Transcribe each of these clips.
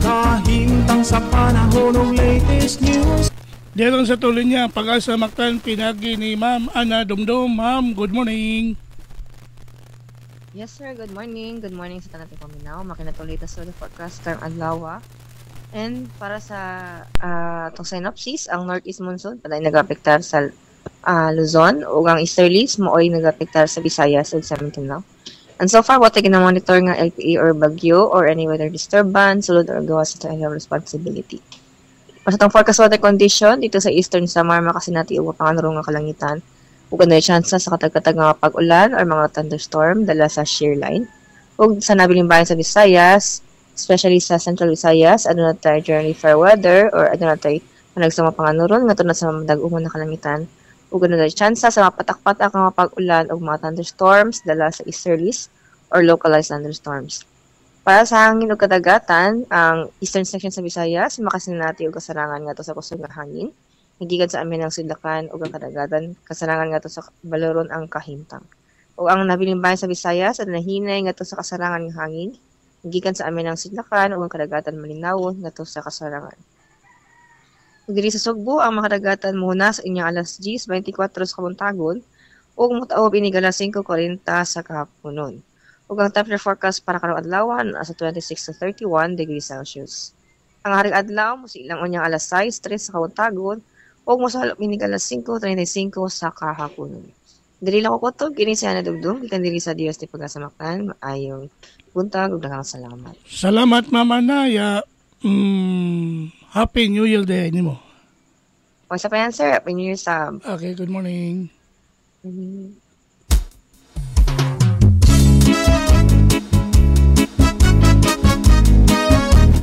kahimtang sa panahon ng latest news. Diyan sa tuloy niya, Pag-asa Mactan, pinagi ni Ma'am Ana Dumdum. Ma'am, good morning. Yes sir, good morning. Good morning sa tanan paminaw. Makinatuloy ta sa forecast karong adlaw. And para sa itong synopsis, ang northeast monsoon paday nag-apektar sa Luzon ug ang easterlies mooy nag-apektar sa Visayas ug sa Mindanao. And so far, what na monitor nga LPA or bagyo or any weather disturbance, sulod or gawas sa area of responsibility. Para sa itong forecast weather condition, dito sa Eastern Samar, makasinati o panganarong nga kalangitan, ug na chance sa katag-katag nga pag-ulan or mga thunderstorm dala sa shear line. Ug sa nabiling bayan sa Visayas, especially sa Central Visayas, aduna tay generally fair weather or aduna tay managsama panganuron nga tunod sa madag-umon na kalangitan. Ug na chance sa mapatak-patak nga pag-ulan ug mga thunderstorms dala sa easterlies or localized thunderstorms. Para sa hangin ug kadagatan, ang eastern section sa Visayas makasinati og kasarangan ngadto sa kusog nga hangin. Nagikan sa amin ang sidlakan ug ang kadagatan kasarangan ngadto sa baloron ang kahimtang. O ang nabiling bayan sa Visayas at nahinay ngadto sa kasarangan nga hangin. Nagikan sa amin ang sidlakan ug ang kadagatan malinawon ngadto sa kasarangan. Diri sa Sugbo, ang makadagatan muna sa inyong alas 10:24 sa kabuntagon ug motaob inig alas 5:40 sa kahaponon. Ug ang temperature forecast para karong adlaw sa 26 to 31 degrees Celsius. Ang haring adlaw mo silang unyang alas 6:03 sa kabuntagon ug mosalop inig alas 5:35 sa kahaponon. Diri lang ko kutob kini sa Ana Dumdum gikan diri sa DST Pag-asa Mactan. Maayong buntag ug daghang salamat. Salamat Ma'am Ana. Happy New Year day nimo. O sa pa yan, sir. Happy New Year, Sam. Okay, good morning.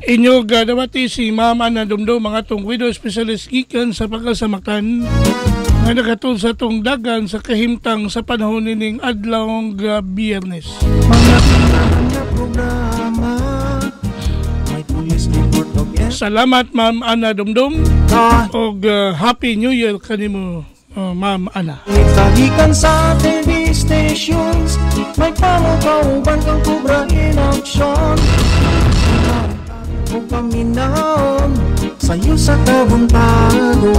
Inyo gadawati si Ma'am Ana Dumdum, mga tong widow specialist gikan sa Pag-asa Mactan nga nagatul sa tong dagan sa kahimtang sa panahon nining adlaw nga Biyernes. Salamat Ma'am Ana Dumdum og Happy New Year kanimo Ma'am Ana. Itagikan sa TV stations, may pamukauban kang kubra in action. Kung paminaon, sa'yo sa kabuntagon.